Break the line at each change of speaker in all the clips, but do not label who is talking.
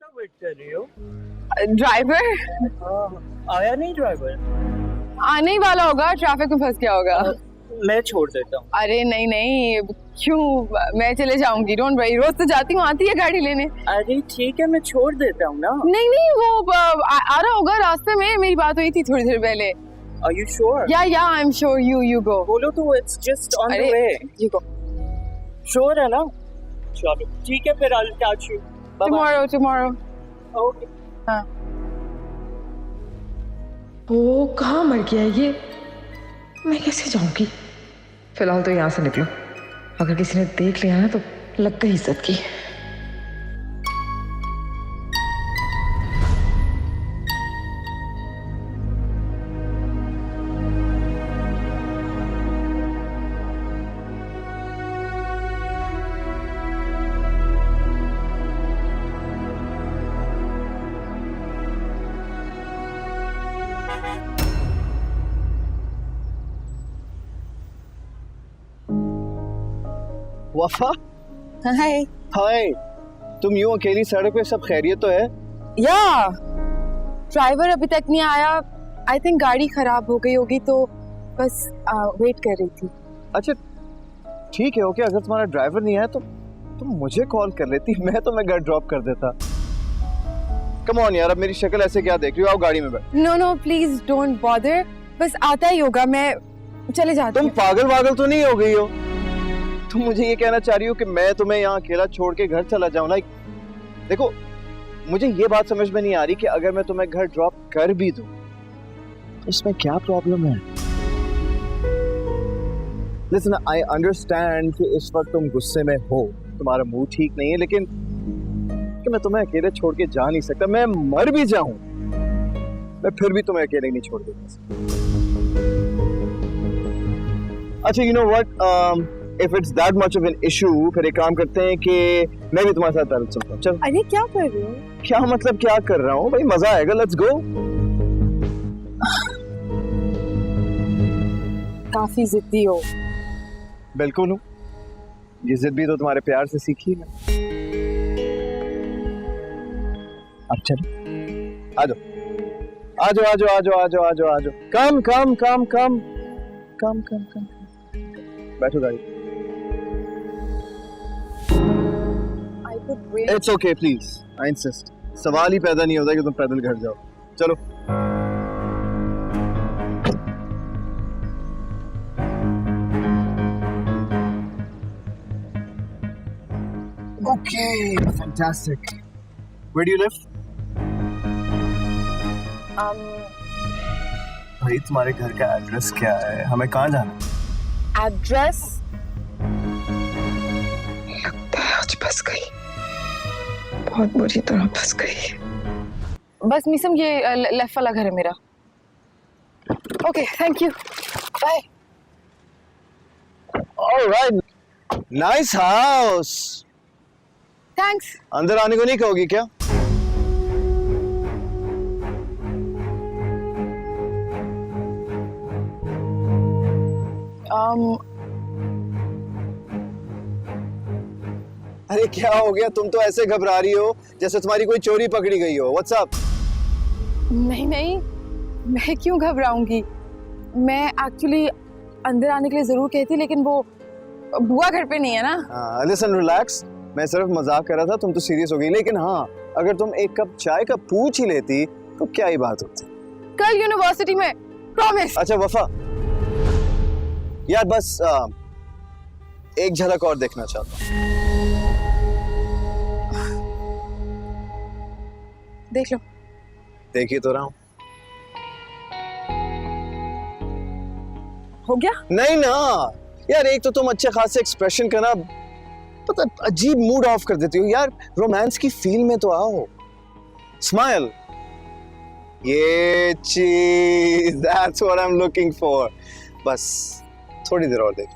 तक वेट कर रही हो?
ड्राइवर
आया नहीं ड्राइवर?
आने ही वाला होगा, ट्रैफिक में फंस गया होगा।
मैं छोड़ देता हूँ।
अरे नहीं नहीं, क्यों, मैं चले जाऊंगी, डोंट वरी, रोज तो जाती हूँ, आती है गाड़ी लेने।
अरे ठीक है, मैं छोड़ देता हूँ ना।
नहीं नहीं, वो आ रहा होगा रास्ते में, मेरी बात हुई थी थोड़ी देर पहले।
Are you sure?
या I am sure, you go.
बोलो तो it's just on the way.
You go.
Sure है ना? चलो ठीक है, फिर I'll catch you. Bye-bye.
Tomorrow.
Okay.
हाँ।
वो कहाँ मर गया ये? मैं कैसे जाऊंगी? फिलहाल तो यहाँ से निकलो, अगर किसी ने देख लिया ना तो लग गई इज्जत की।
वफा,
हाय।
हाय, तुम यूं अकेली सड़क पे, सब खैरियत तो है?
या ड्राइवर अभी तक नहीं आया, आई थिंक गाड़ी खराब हो गई होगी, तो बस वेट कर रही थी।
अच्छा ठीक है, ओके, अगर तुम्हारा ड्राइवर नहीं आया तो तुम मुझे कॉल कर लेती, मैं तुम्हें घर ड्रॉप कर देता। कम ऑन यार, अब मेरी शक्ल ऐसे क्या देख रही हो? आओ गाड़ी में बैठ।
नो प्लीज डोंट बॉदर, बस आता ही होगा, मैं चले जाती
तुम
हूँ।
पागल तो नहीं हो गई हो? तुम मुझे ये कहना चाह रही हो कि मैं तुम्हें यहाँ अकेला छोड़ के घर चला जाऊँ? लाइक देखो, मुझे ये बात समझ में नहीं आ रही कि अगर मैं तुम्हें घर ड्रॉप कर भी दूं तो इसमें क्या प्रॉब्लम है? लिसन, आई अंडरस्टैंड कि इस वक्त तुम गुस्से में हो, तुम्हारा मूड ठीक नहीं है, लेकिन कि मैं तुम्हें अकेले छोड़ के जा नहीं सकता। मैं मर भी जाऊं, मैं फिर भी तुम्हें अकेले नहीं छोड़ देता। अच्छा, you know what, if it's that much of an issue, फिर एक काम करते हैं कि मैं भी तुम्हारे साथ दर्द सुनता हूँ। चल।
अरे क्या कर रहे हो?
क्या मतलब क्या कर रहा हूँ भाई, मजा आएगा, लेट्स गो।
काफी जिद्दी हो।
बिल्कुल हूँ, ये जिद भी तो तुम्हारे प्यार से सीखी है। अब चलो, आ जाओ आ जाओ आ जाओ आ जाओ आ जाओ आ जाओ आ जाओ, कम कम कम कम कम कम कम, बैठो गाड़ी। It's okay, please, I insist. सवाल ही पैदा नहीं होता कि तुम पैदल घर जाओ। चलो। Okay, fantastic. Where do you live? भाई तुम्हारे घर का एड्रेस क्या है? हमें कहाँ जाना?
एड्रेस
लगता है आज फंस गई, बहुत बुरी तरह फंस गई।
बस मिसम, ये लेफ्ट वाला घर है मेरा। Okay, thank you, bye.
Alright, nice house.
Thanks.
अंदर आने को नहीं कहोगी क्या? अरे क्या हो गया? तुम तो ऐसे घबरा रही हो जैसे तुम्हारी कोई चोरी पकड़ी गई हो। What's up?
नहीं नहीं, मैं क्यों घबराऊंगी? मैं एक्चुअली अंदर आने के लिए जरूर कहती, लेकिन वो बुआ घर पे नहीं है ना।
लिसन, रिलैक्स, मैं सिर्फ मजाक कर रहा था, तुम तो सीरियस हो गई। लेकिन हाँ, अगर तुम एक कप चाय का पूछ ही लेती तो क्या ही बात होती।
कल यूनिवर्सिटी में, प्रॉमिस।
अच्छा वफा यार, बस एक झलक और देखना चाहता हूँ।
देख लो।
देख ही तो रहा हूँ।
हो गया?
नहीं ना यार, एक तो तुम अच्छे खासे एक्सप्रेशन का ना पता अजीब मूड ऑफ कर देती हो यार। रोमांस की फील में तो आओ, स्माइल। ये चीज, that's what I am looking for. बस थोड़ी देर और देख।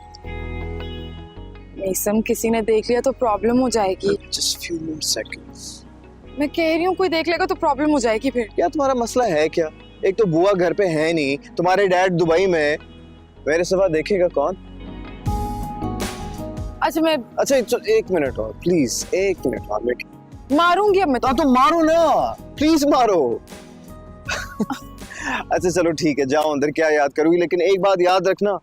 मिसम, किसी ने देख लिया तो प्रॉब्लम हो जाएगी।
Just few more seconds.
मैं कह रही हूँ, कोई देख लेगा तो प्रॉब्लम हो जाएगी फिर।
यार तुम्हारा मसला है क्या? एक तो बुआ घर पे है नहीं, तुम्हारे डैड दुबई में, मेरे सिवा देखेगा कौन?
अच्छा मैं
अच्छा एक मिनट और प्लीज, एक मिनट और वेट।
मारूंगी अब मैं तो।
तो मारो ना, प्लीज मारो। अच्छा चलो ठीक है, जाओ अंदर, क्या याद करोगी, लेकिन एक बात याद रखना,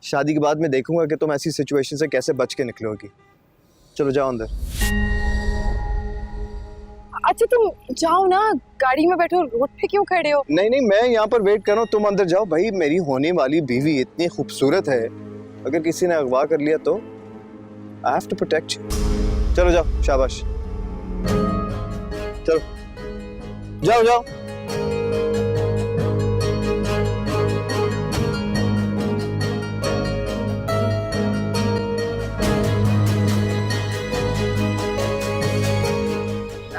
शादी के बाद मैं देखूंगा कि तुम ऐसी सिचुएशन से कैसे बच के निकलोगी। चलो जाओ अंदर।
अच्छा तुम जाओ ना, गाड़ी में बैठो, रोड पे क्यों खड़े हो?
नहीं नहीं, मैं यहाँ पर वेट कर रहा हूँ, तुम अंदर जाओ। भाई मेरी होने वाली बीवी इतनी खूबसूरत है, अगर किसी ने अगवा कर लिया तो I have to protect you. चलो जाओ, शाबाश, चलो जाओ जाओ।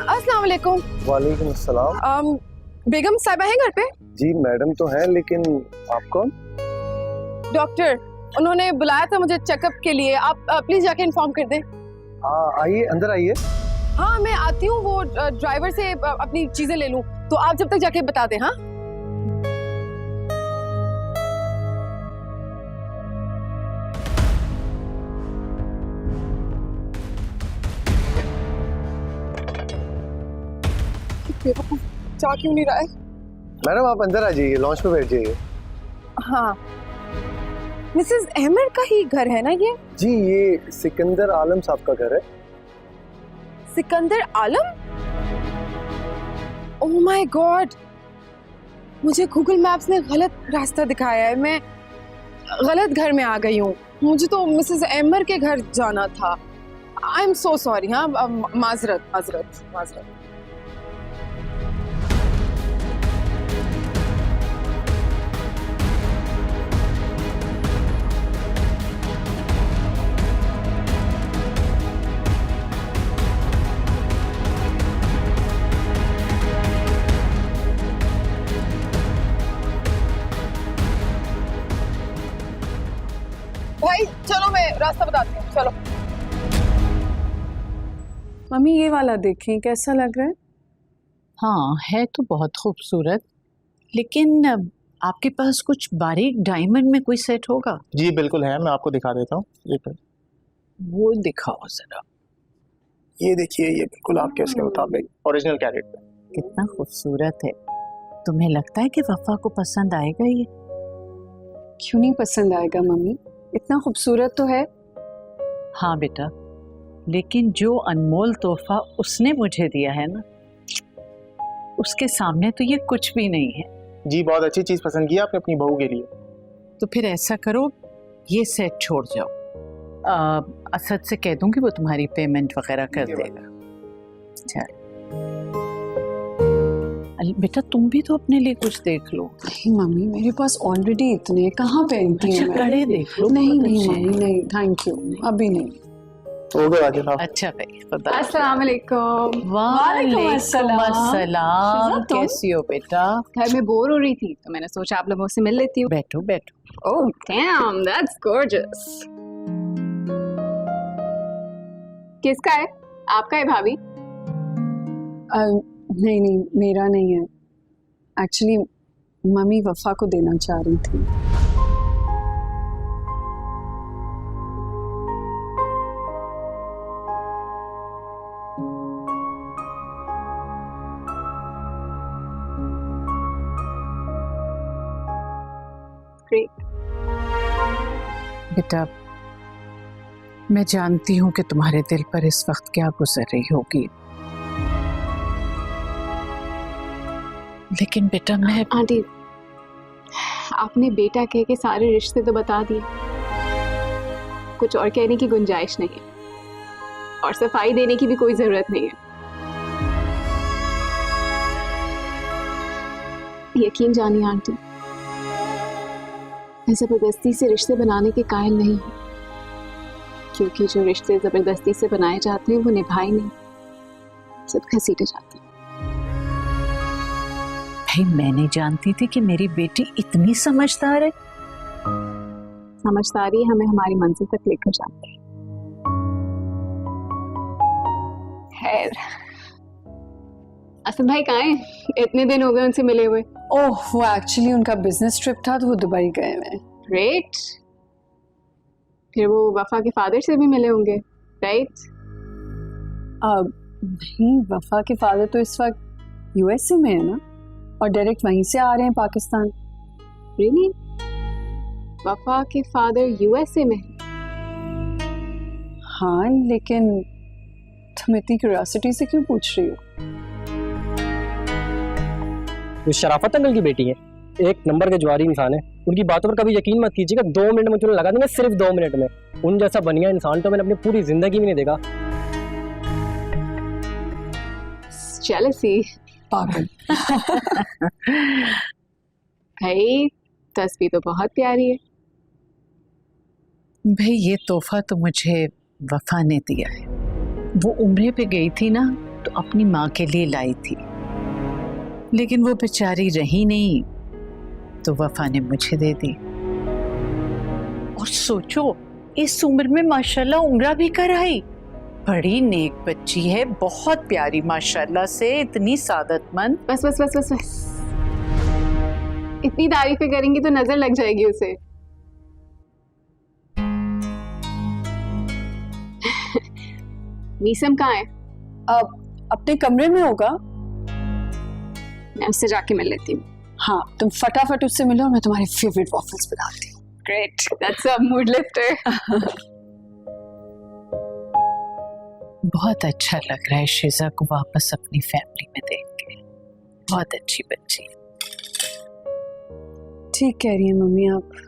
अस्सलाम वालेकुम।
वालेकुम अस्सलाम।
बेगम साहिबा हैं घर पे?
जी मैडम तो है, लेकिन आप कौन?
डॉक्टर, उन्होंने बुलाया था मुझे चेकअप के लिए, आप प्लीज जाके इन्फॉर्म कर दें।
आइए अंदर आइए।
हाँ मैं आती हूँ, वो ड्राइवर से अपनी चीजें ले लूँ, तो आप जब तक जाके बता दें। हाँ जा क्यों नहीं रहा है?
मैडम आप अंदर आ जाइए, लॉन्च पे बैठ जाइए।
हाँ मिसेस अहमद का ही घर है ना ये?
जी ये सिकंदर आलम साहब का घर है।
सिकंदर आलम? ओह माय गॉड, मुझे गूगल मैप्स ने गलत रास्ता दिखाया है, मैं गलत घर में आ गई हूँ। मुझे तो मिसेस अहमद के घर जाना था। I am so sorry. हाँ माजरत माजरत माजरत। भाई चलो मैं रास्ता बताती हूँ, चलो।
मम्मी ये वाला देखें कैसा लग रहा है?
हाँ है तो बहुत खूबसूरत, लेकिन आपके पास कुछ बारीक डायमंड में कोई सेट होगा?
जी बिल्कुल है, मैं आपको दिखा देता हूँ।
वो दिखाओ जरा।
ये देखिए, ये बिल्कुल आपके उसके मुताबिक ओरिजिनल कैरेट पे।
कितना खूबसूरत है। तुम्हें लगता है कि वफा को पसंद आएगा ये?
क्यों नहीं पसंद आएगा मम्मी, इतना खूबसूरत तो है।
हाँ बेटा, लेकिन जो अनमोल तोहफा उसने मुझे दिया है ना, उसके सामने तो ये कुछ भी नहीं है।
जी बहुत अच्छी चीज पसंद की आपने अपनी बहू के लिए।
तो फिर ऐसा करो, ये सेट छोड़ जाओ। असद से कह दूंगी, वो तुम्हारी पेमेंट वगैरह कर देगा। चल बेटा तुम भी तो अपने लिए कुछ देख लो।
नहीं मम्मी, मेरे पास ऑलरेडी इतने, कहाँ पहनती हूँ मैं?
कड़े देख लो।
नहीं नहीं मम्मी, नहीं थैंक यू, अभी नहीं।
हो गया जनाब।
अच्छा भाई, खुदा।
अस्सलाम वालेकुम।
वालेकुम अस्सलाम।
तुम?
कैसी हो बेटा?
घर में बोर हो रही थी तो मैंने सोचा आप लोगों से मिल लेती हूँ।
बैठो बैठो।
Oh damn, that's gorgeous. किसका है? आपका है भाभी? नहीं नहीं मेरा नहीं है, एक्चुअली मम्मी वफा को देना चाह रही थी।
बेटा मैं जानती हूँ कि तुम्हारे दिल पर इस वक्त क्या गुजर रही होगी, लेकिन बेटा मैं।
आंटी आपने बेटा कह के सारे रिश्ते तो बता दिए, कुछ और कहने की गुंजाइश नहीं है और सफाई देने की भी कोई जरूरत नहीं है। यकीन जानिए आंटी, मैं जबरदस्ती से रिश्ते बनाने के कायल नहीं हूँ, क्योंकि जो रिश्ते जबरदस्ती से बनाए जाते हैं वो निभाए नहीं, सब घसीटे जाते हैं।
भाई मैं नहीं जानती थी कि मेरी बेटी इतनी समझदार है।
समझदारी हमें हमारी मंजिल तक लेकर जाती है। खैर, असद भाई कहाँ हैं? इतने दिन हो गए उनसे मिले हुए।
ओह वो एक्चुअली उनका बिजनेस ट्रिप था तो वो दुबई गए हैं।
ग्रेट, फिर वो वफा के फादर से भी मिले होंगे, राइट?
नहीं, वफा के फादर तो इस वक्त यूएसए में है ना, और डायरेक्ट वहीं से आ रहे हैं पाकिस्तान।
रियली? वफा के फादर यूएसए में है?
हाँ, लेकिन तुम इतनी क्यूरियोसिटी से क्यों पूछ रही हो?
वो शराफत अंकल की बेटी है, एक नंबर के जुआरी इंसान है। उनकी बातों पर कभी यकीन मत कीजिएगा, 2 मिनट में चुनाव लगा देंगे, सिर्फ 2 मिनट में। उन जैसा बढ़िया इंसान तो मैंने अपनी पूरी जिंदगी में नहीं देखा।
जेलसी
पागल।
भाई तस्वीर तो बहुत प्यारी है।
भाई ये तोहफा तो मुझे वफा ने दिया है। वो उम्रे पे गई थी ना, तो अपनी माँ के लिए लाई थी, लेकिन वो बेचारी रही नहीं, तो वफा ने मुझे दे दी। और सोचो, इस उम्र में माशाल्लाह उम्रा भी कराई। बड़ी नेक बच्ची है, बहुत प्यारी माशाल्लाह से, इतनी सादतमंद।
बस बस बस बस बस, इतनी तारीफें करेंगी तो नजर लग जाएगी उसे। मीसम कहाँ है?
अब अपने कमरे में होगा।
मैं उससे जाके मिल लेती हूँ।
हाँ, तुम फटाफट उससे मिलो और मैं तुम्हारी फेवरेट वॉफल्स बनाती हूँ।
Great, that's a mood lifter.
बहुत अच्छा लग रहा है शिजा को वापस अपनी फैमिली में देख के। बहुत अच्छी बच्ची है।
ठीक कह रही है मम्मी आप।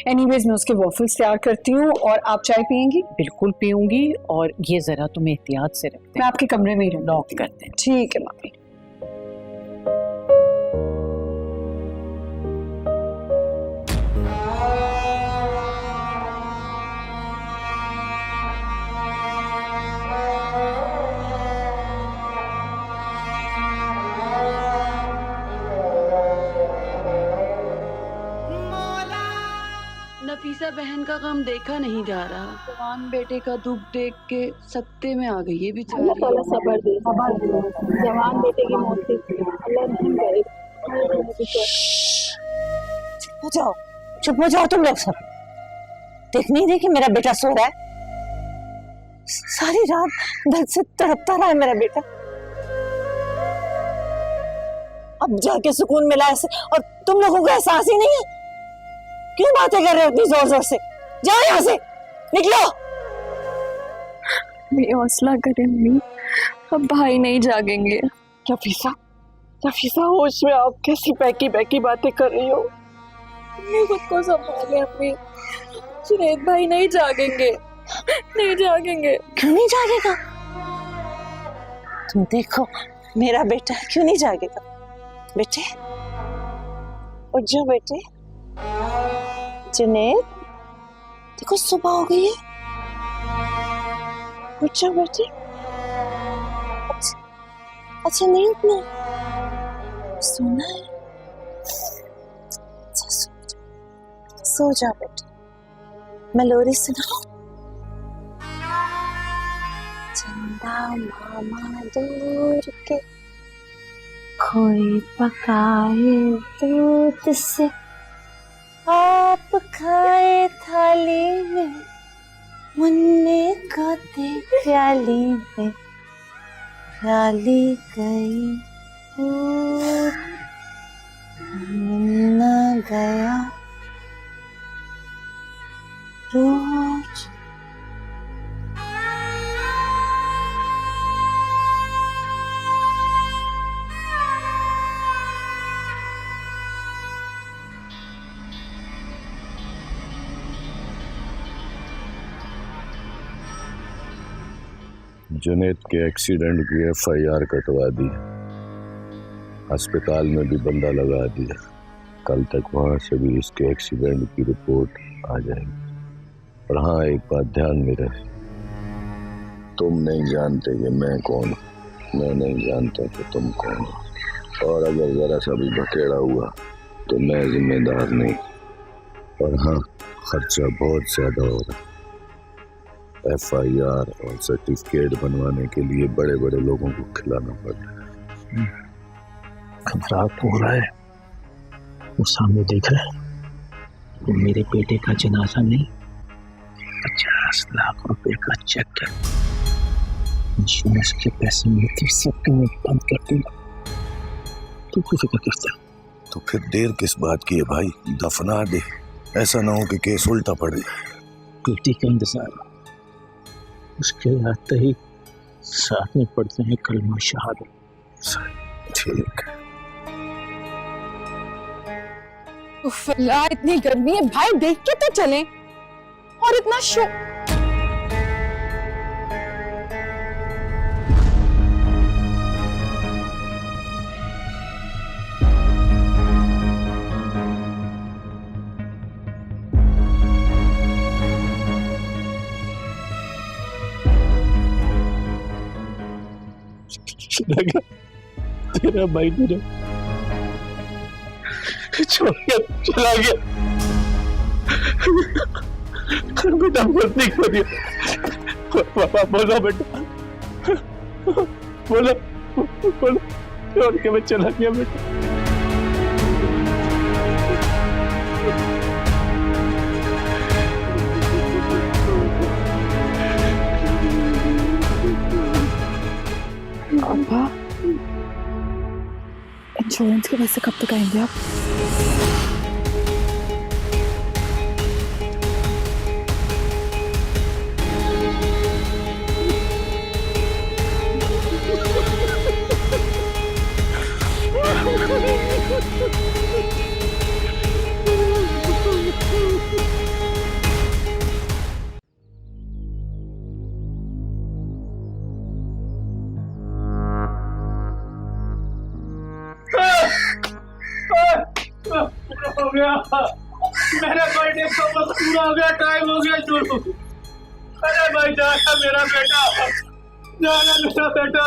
एनीवेज मैं उसके वॉफल्स तैयार करती हूँ, और आप चाय पियेंगी?
बिल्कुल पीऊंगी, और ये जरा तुम एहतियात से रखते।
मैं आपके कमरे में ही
लॉक करते हैं।
ठीक है मम्मी।
नफीसा बहन का गम देखा नहीं जा रहा। जवान बेटे का दुख देख के सकते में आ गई ये बेचारी।
अल्लाह ताला सब्र दे, जवान बेटे की मौत से अल्लाह नहीं करे।
चुप हो जाओ, चुप हो जाओ तुम लोग सब। देख नहीं रही कि मेरा बेटा सो रहा है? सारी रात दर्द से तड़पता रहा है मेरा बेटा। अब जाके सुकून मिला ऐसे, और तुम लोगों को एहसास ही नहीं है? क्यों बातें कर रहे हो इतनी जोर जोर से? जाओ यहाँ से, निकलो।
मेरी हौसला करें मम्मी, अब भाई नहीं जागेंगे।
नफीसा, नफीसा होश में आप कैसी बैकी बैकी बातें कर रही हो? खुद को संभाले अपनी। जुनैद भाई नहीं जागेंगे, नहीं जागेंगे।
क्यों नहीं जागेगा? तुम देखो मेरा बेटा क्यों नहीं जागेगा? बेटे उठ जाओ बेटे। जुनैद देखो सुबह हो गई है, उठ जाओ बेटे। अच्छा नहीं उठना, सोना है। अच्छा सो जाओ बेटे। मैं लोरी सुनाऊं? चंदा मामा दूर के कोई पकाए दूध से, आप खाए थाली में, मुन्ने को दे प्याली में, प्याली गई दूध, मुन्ना गया रोज।
जुनैद के एक्सीडेंट की FIR कटवा दी, अस्पताल में भी बंदा लगा दिया। कल तक वहां से भी इसके एक्सीडेंट की रिपोर्ट आ जाएगी। और हाँ, एक बात ध्यान में रहे, तुम नहीं जानते कि मैं कौन हूँ, मैं नहीं जानता कि तुम कौन हो। और अगर जरा सा भी बखेड़ा हुआ तो मैं जिम्मेदार नहीं। और हाँ, खर्चा बहुत ज्यादा हो रहा है। FIR और सर्टिफिकेट बनवाने के लिए बड़े बड़े लोगों को खिलाना पड़ रहा है।
घबराहट तो हो रहा है। वो सामने देख रहा है, वो मेरे बेटे का जनाजा नहीं, 50 लाख रुपए का चेक है। इंश्योरेंस के पैसे मिलते सबके मैं बंद कर दूंगा। तू क्यों फिक्र करता है?
तो फिर देर किस बात की है भाई, दफना दे, ऐसा ना हो कि केस उल्टा पड़ जाए।
बेटी का इंतजार, उसके आते ही साथ में पढ़ते हैं कलमा शहादत।
ठीक है।
उफ, अल्लाह, इतनी गर्मी है भाई, देख के तो चलें। और इतना शो
चला गया तेरा भाई, तेरा छोड़ गया, चला गया। बेटा बहुत नहीं हो दिया। पापा बोलो बेटा, बोलो बोलो, छोड़ के मैं चला गया बेटा।
अब्बा, इंश्योरेंस के पैसे कब तक आएंगे आप?
हो गया मेरा बर्थडे का वक्त पूरा हो गया, टाइम हो गया शुरू। अरे भाई जाना मेरा बेटा, जाना मेरा बेटा।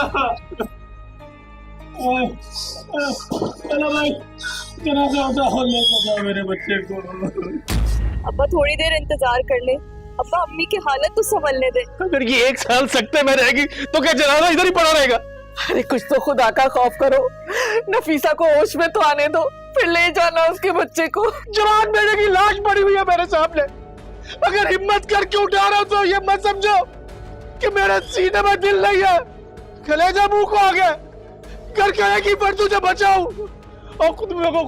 चलो भाई, जनाजा होता हो लेकर जाओ मेरे बच्चे को।
अब्बा थोड़ी देर इंतजार कर ले, अब्बा अम्मी की हालत तो संभलने दे।
अगर ये 1 साल सकते में रहेगी तो क्या जनाजा इधर ही पड़ा रहेगा?
अरे कुछ तो खुदा का खौफ करो, नफीसा को होश में तो आने दो, फिर ले जाना उसके बच्चे को।
जवान बेटे की लाश पड़ी हुई है मेरे सामने, अगर हिम्मत करके उठा रहा हो तो ये मत समझो कि मेरे सीने में दिल नहीं है, कलेजा मुंह को आ गया। कर कहे कि पर तुझे बचाऊं, और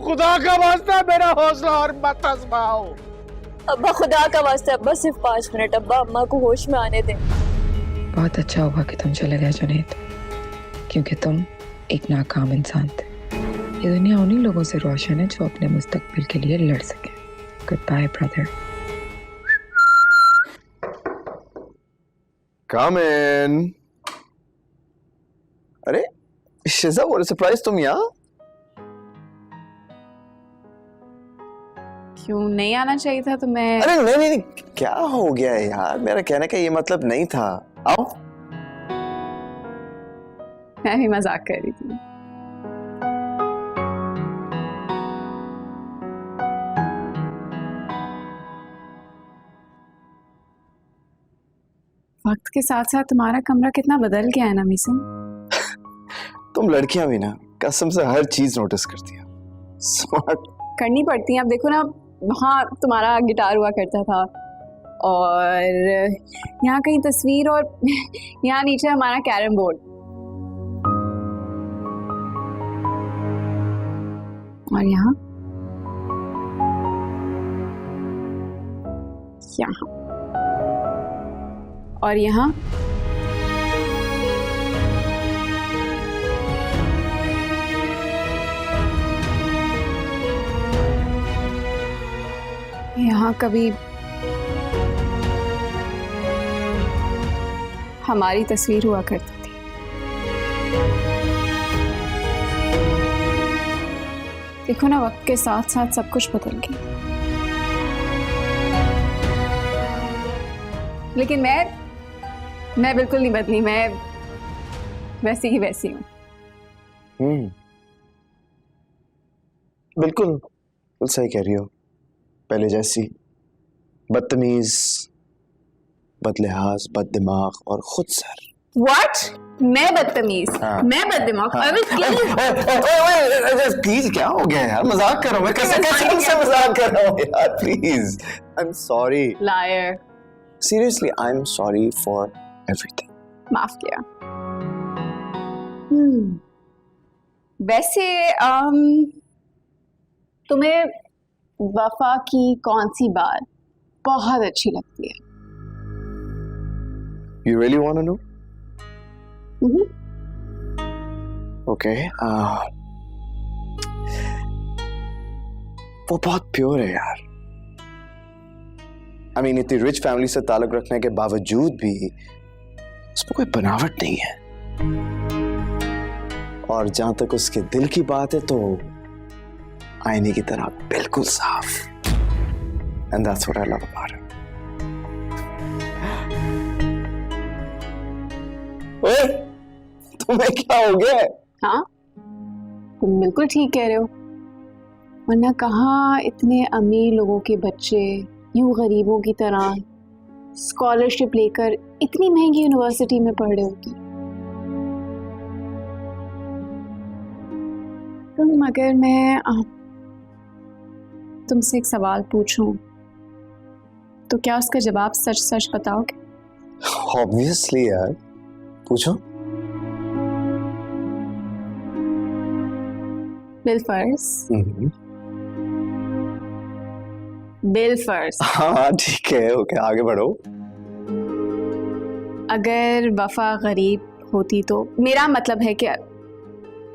खुदा का वास्ता मेरा हौसला और मत आजमाओ।
अब्बा खुदा का वास्ता, अब्बा सिर्फ 5 मिनट, अब्बा अम्मा को होश में आने दे।
बहुत अच्छा हुआ कि तुम चले गए जुनैद, क्योंकि तुम एक नाकाम इंसान थे। ये दुनिया उन्हीं लोगों से रोशन है जो अपने मुस्तकबिल के लिए लड़ सके। Goodbye brother.
Come in. अरे शिजा, what a surprise, तुम यहाँ?
क्यों नहीं आना चाहिए था तुम्हें?
अरे नहीं, क्या हो गया है यार, मेरा कहने का ये मतलब नहीं था। आओ।
मैं भी मजाक कर रही थी। वक्त के साथ साथ तुम्हारा कमरा कितना बदल गया है ना मीसम।
तुम लड़कियां भी ना कसम से हर चीज नोटिस करती हो। स्मार्ट
करनी पड़ती है। अब देखो ना, वहाँ तुम्हारा गिटार हुआ करता था, और यहाँ कहीं तस्वीर, और यहाँ नीचे हमारा कैरम बोर्ड, और यहाँ और यहाँ कभी हमारी तस्वीर हुआ करती थी। देखो ना, वक्त के साथ साथ सब कुछ बदल गया। लेकिन मैं बिल्कुल नहीं बदली, मैं वैसी ही वैसी हूँ।
बिल्कुल सही कह रही हो, पहले जैसी बदतमीज, बदलिहाज, बददिमाग और खुद सर।
What? मैं बदतमीज? मैं बददिमाग?
प्लीज क्या हो गया यार, मजाक कर रहा हूँ मैं, कैसे तुमसे मजाक कर रहा हूँ यार, please. I am sorry.
Liar.
Seriously, I'm sorry for everything.
माफ किया। वैसे तुम्हें वफा की कौन सी बात बहुत अच्छी लगती है?
You really want to know? Okay. वो बहुत प्योर है यार। I mean, इतनी रिच फैमिली से ताल्लुक रखने के बावजूद भी उसमें कोई बनावट नहीं है। और जहां तक उसके दिल की बात है तो आईने की तरह बिल्कुल साफ। And that's what I love about her. ओए, तुम्हें क्या हो गया?
हाँ, तुम बिल्कुल ठीक कह रहे हो। वरना कहाँ इतने अमीर लोगों के बच्चे यूं गरीबों की तरह स्कॉलरशिप लेकर इतनी महंगी यूनिवर्सिटी में पढ़ रहे होते। अगर मैं तुमसे एक सवाल पूछूं तो क्या उसका जवाब सच सच बताओगे?
Obviously यार, पूछो।
बिल फर्ज।
हाँ ठीक है, ओके आगे बढ़ो।
अगर वफा गरीब होती तो, मेरा मतलब है कि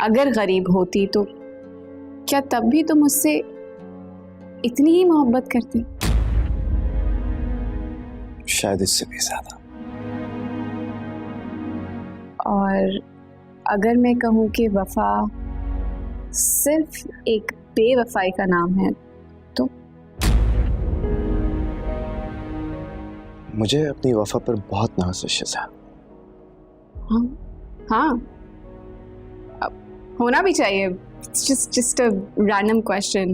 अगर गरीब होती तो क्या तब भी तुम मुझसे इतनी ही मोहब्बत करते?
शायद इससे भी ज्यादा।
और अगर मैं कहूँ कि वफा सिर्फ एक बेवफाई का नाम है तो?
मुझे अपनी वफा पर बहुत नाज है शिजा।
हाँ हाँ, अब होना भी चाहिए। just a random question।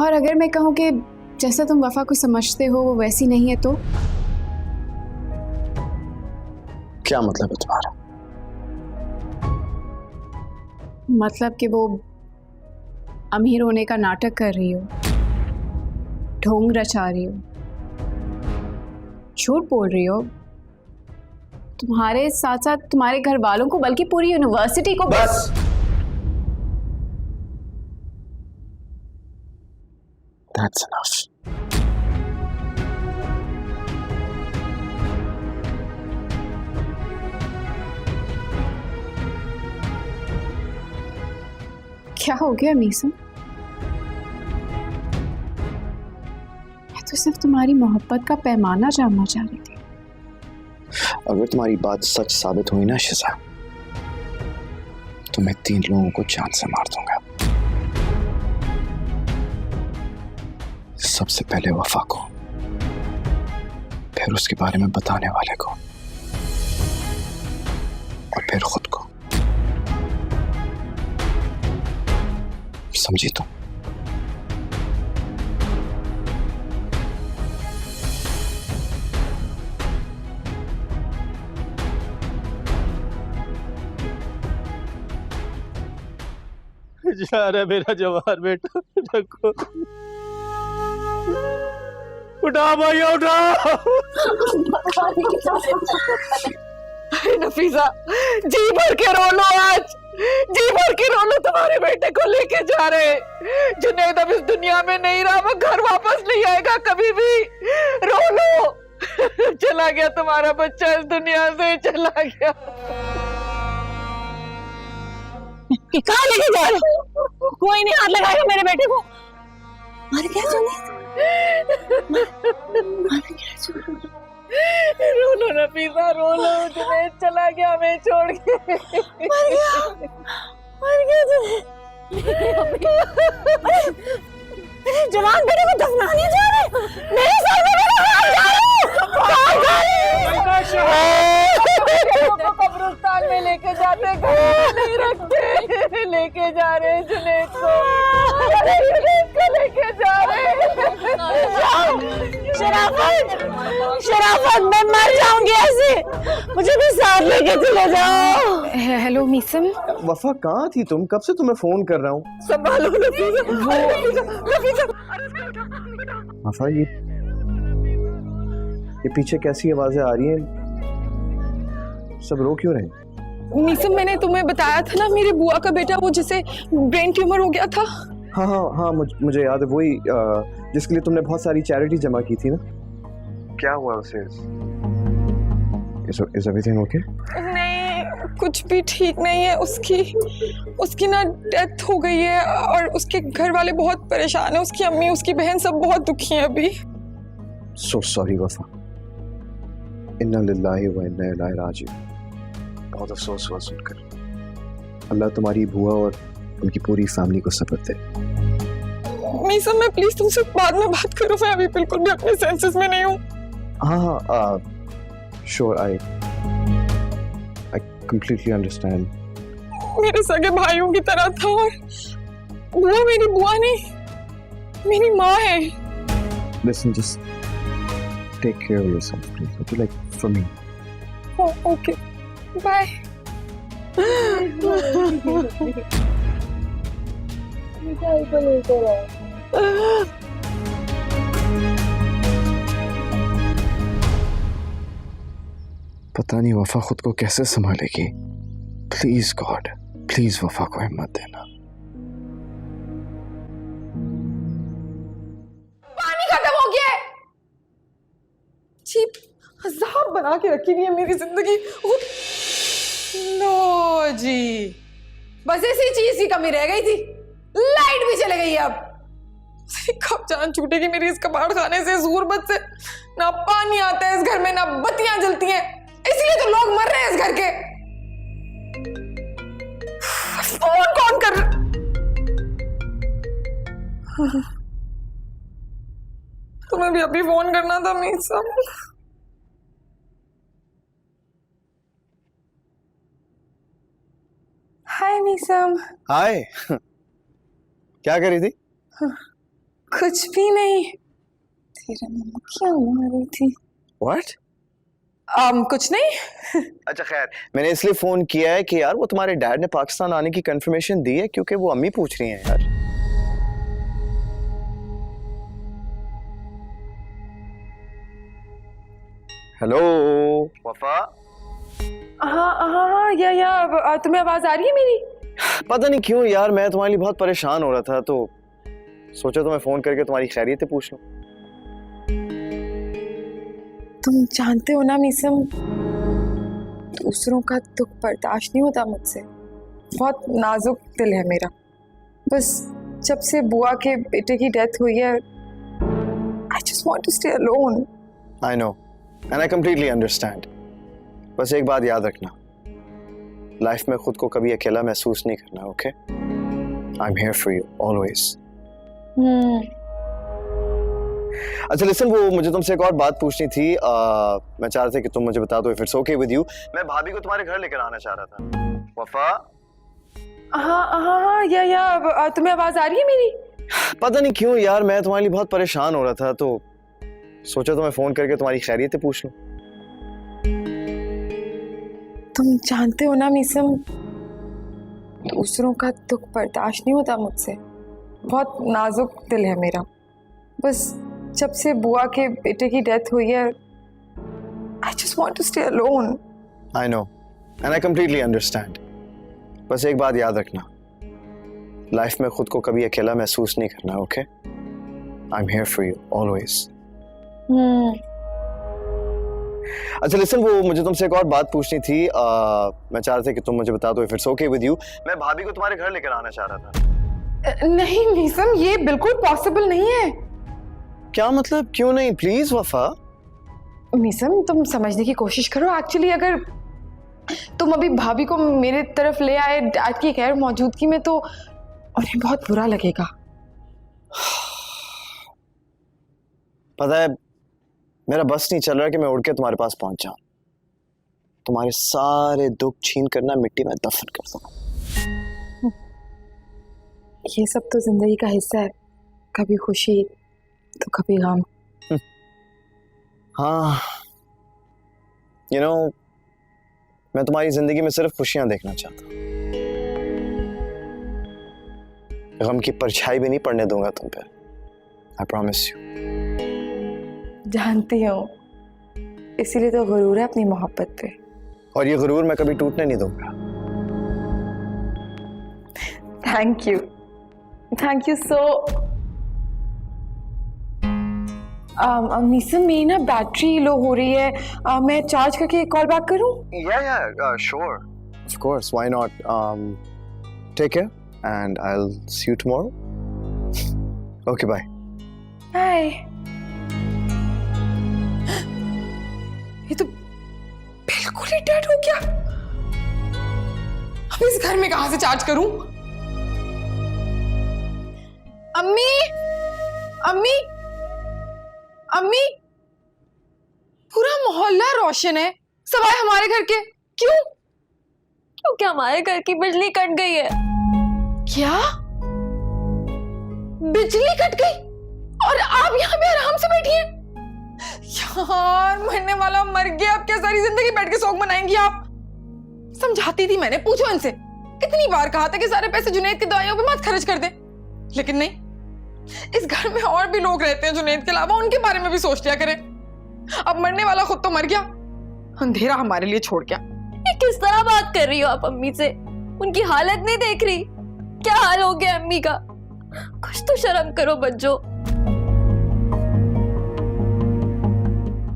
और अगर मैं कहूँ कि जैसा तुम वफा को समझते हो वो वैसी नहीं है तो?
क्या मतलब है तुम्हारा?
मतलब कि वो अमीर होने का नाटक कर रही हो, ढोंग रचा रही हो, झूठ बोल रही हो, तुम्हारे साथ साथ तुम्हारे घर वालों को बल्कि पूरी यूनिवर्सिटी को।
बस That's enough.
क्या हो गया मीसू? मैं तो सिर्फ तुम्हारी मोहब्बत का पैमाना जानना चाह रही थी।
अगर तुम्हारी बात सच साबित हुई ना शिजा, तो मैं 3 लोगों को जान से मार दूंगा। सबसे पहले वफा को, फिर उसके बारे में बताने वाले को, और फिर खुद को। समझी तुम?
जा रहा मेरा जवाहर बेटा, देखो उठा भैया उठा।
नफीसा, जी भर के रो लो आज, जी भर के रो लो। तुम्हारे बेटे को लेके जा रहे। जुनैद अब इस दुनिया में नहीं रहा, वो घर वापस नहीं आएगा कभी भी। रो लो। चला गया तुम्हारा बच्चा, इस दुनिया से चला गया।
कहाँ लेके जा रहे? कोई नहीं हाथ लगाएगा मेरे बेटे को। मर गया जुनैद?
रो लो नफीसा, रो लो। जुनैद चला गया हमें छोड़ के।
मर गया जुनैद। जवान बेटे को दफनाने जा रहे? मेरे सामने मेरा हाथ जा रहे?
कब्रिस्तान में लेके जाते, घर नहीं रखते। लेके जा रहे जुनैद को, जुनैद को लेके जा रहे।
शराफत, शराफत, मैं मर जाऊंगी ऐसे। मुझे भी साथ लेके चले जाओ।
हेलो मीसम।
वफा कहाँ थी तुम? कब से तुम्हें फोन कर रहा हूँ।
संभालो नफीसा।
वफा ये पीछे कैसी आवाजें आ रही हैं? सब रो क्यों रहे?
मीसम मैंने तुम्हें बताया था ना मेरी बुआ का बेटा वो जिसे ब्रेन ट्यूमर हो गया था।
हाँ हाँ हाँ, मुझे याद है, वही जिसके लिए तुमने बहुत सारी चैरिटी जमा की थी ना। क्या हुआ उसे? Is everything okay?
नहीं, कुछ भी ठीक नहीं है। उसकी ना डेथ हो गई है और उसके घर वाले बहुत परेशान हैं। उसकी अम्मी, उसकी बहन सब बहुत दुखी हैं अभी।
So sorry वफा। इन्ना लिल्लाहि व इन्ना इलैहि राजिऊन। बहुत अफसोस हुआ सुनकर। अल्लाह तुम्हारी बुआ और उनकी पूरी फैमिली को सब्र दे।
मीसम, मैं प्लीज तुमसे बाद में बात करूं, मैं अभी बिल्कुल भी अपने सेंसेस में नहीं हूँ।
हाँ हाँ, श्योर, आई कंप्लीटली अंडरस्टैंड।
मेरे सगे भाइयों की तरह था और बुआ मेरी बुआ नहीं, मेरी माँ है।
Listen, just take care of yourself, please. Okay, like for me.
Oh, okay. Bye.
पता नहीं वफा खुद को कैसे संभालेगी। प्लीज गॉड, प्लीज वफा को हिम्मत देना।
पानी खत्म हो गया है। चीप अजाब बना के रखी हुई है मेरी जिंदगी। लो जी, बस इसी चीज की कमी रह गई थी। लाइट भी चले गई अब। कब जान छूटेगी मेरी इस कबाड़ खाने से, इस गुर्बत से। ना पानी आता है इस घर में, ना बत्तियां जलती हैं, इसलिए तो लोग मर रहे हैं इस घर के। फोन कौन कर तुम्हें भी अभी फोन करना था मीसम। हाय मीसम।
हाय। क्या कर रही थी?
कुछ भी नहीं, तेरा मम्मा क्या हुआ रही थी?
What?
कुछ नहीं।
अच्छा खैर, मैंने इसलिए फोन किया है कि यार वो तुम्हारे डैड ने पाकिस्तान आने की कंफर्मेशन दी है, क्योंकि वो अम्मी पूछ रही हैं यार। हेलो वफा।
हाँ, या तुम्हें आवाज आ रही है मेरी?
पता नहीं क्यों यार, मैं तुम्हारे लिए बहुत परेशान हो रहा था, तो सोचा तुम्हें फोन करके तुम्हारी खैरियत पूछ लूं।
तुम जानते हो ना मीसम, दूसरों का दुख बर्दाश्त नहीं होता मुझसे। बहुत नाजुक दिल है मेरा। बस जब से बुआ के बेटे की डेथ हुई है, I just want to stay alone.
I know, and I completely understand. बस एक बात याद रखना, लाइफ में खुद को कभी अकेला महसूस नहीं करना, okay? I'm here for you always. अच्छा लिसन, वो मुझे तुमसे एक और बात पूछनी थी। मैं चाह रहा था कि तुम मुझे बता दो, if it's okay with you। मैं भाभी को तुम्हारे घर लेकर आना चाह रहा था। वफा।
हाँ, या तुम्हें आवाज आ रही है मेरी?
पता नहीं क्यों यार, मैं तुम्हारे लिए बहुत परेशान हो रहा था, तो सोचा तुम्हें फोन करके तुम्हारी खैरियत पूछ लूं।
तुम जानते हो ना मीसम, दूसरों का दुख बर्दाश्त नहीं होता मुझसे। बहुत नाजुक दिल है मेरा। बस जब से बुआ के बेटे की डेथ हुई है, I just want to stay alone.
I know, and I completely understand. बस एक बात याद रखना, लाइफ में खुद को कभी अकेला महसूस नहीं करना, okay? I'm here for you always. अच्छा लिसन, वो मुझे तुमसे एक और बात पूछनी थी। मैं चाह रहा था कि तुम मुझे बता दो, if it's okay with you। मैं भाभी को तुम्हारे घर लेकर आना चाह रहा था।
नहीं मीसम, ये बिल्कुल पॉसिबल नहीं है।
क्या मतलब क्यों नहीं? प्लीज वफा।
मीसम, तुम समझने की कोशिश करो। एक्चुअली अगर तुम अभी भाभी को मेरे तरफ ले आए डैड की गैर मौजूदगी में, तो उन्हें बहुत बुरा लगेगा।
पता है, मेरा बस नहीं चल रहा कि मैं उड़ के तुम्हारे पास पहुंच जाऊं, तुम्हारे सारे दुख छीन करना मिट्टी में दफन कर दूं।
ये सब तो जिंदगी का हिस्सा है, कभी खुशी तो कभी गम।
हाँ, you know, मैं तुम्हारी जिंदगी में सिर्फ खुशियां देखना चाहता हूँ। गम की परछाई भी नहीं पड़ने दूंगा तुम पे। I promise you.
जानती हूँ, इसीलिए तो गुरूर है अपनी मोहब्बत पे।
और ये गुरूर मैं कभी टूटने नहीं दूंगा।
Thank you so. मीसम मेरी ना बैटरी लो हो रही है, मैं चार्ज करके कॉल बैक करूं?
Yeah, sure. Of course, why not? Take care, and I'll see you tomorrow. Okay, bye.
हाय। ये तो बिल्कुल ही डेड हो गया। अब इस घर में कहां से चार्ज करूं? अम्मी, अम्मी, अम्मी, पूरा मोहल्ला रोशन है सिवाय हमारे घर के। क्यों?
क्योंकि हमारे घर की बिजली कट गई है।
क्या? बिजली कट गई और आप यहाँ पे आराम से बैठी हैं? यार मरने वाला मर गया, अब क्या सारी जिंदगी बैठ के शौक मनाएंगी आप? समझाती थी मैंने, पूछो इनसे, कितनी बार कहा था कि सारे पैसे जुनैद की दवाइयों पे मत खर्च कर दे, लेकिन नहीं। इस घर में और भी लोग रहते हैं जुनैद के अलावा, उनके बारे में भी सोच लिया करें। अब मरने वाला खुद तो मर गया, अंधेरा हमारे लिए छोड़ गया।
ये किस तरह बात कर रही हो आप अम्मी से? उनकी हालत नहीं देख रही? क्या हाल हो गया अम्मी का? कुछ तो शर्म करो बच्चों।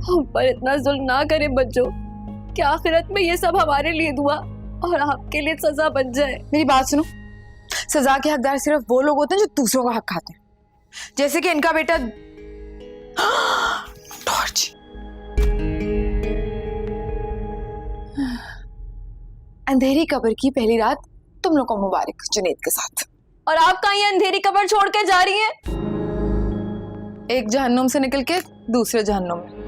हम पर इतना जुल्म ना करें बच्चों, कि आखिरत में ये सब हमारे लिए दुआ और आपके लिए सजा बन जाए।
मेरी बात सुनो, सजा के हकदार सिर्फ वो लोग होते हैं जो दूसरों का हक खाते हैं, जैसे कि इनका बेटा। टॉर्च। अंधेरी कब्र की पहली रात तुम लोग को मुबारक जुनैद के साथ।
और आप कहाँ ये अंधेरी कब्र छोड़ के जा रही हैं?
एक जहन्नुम से निकल के दूसरे जहन्नुम में।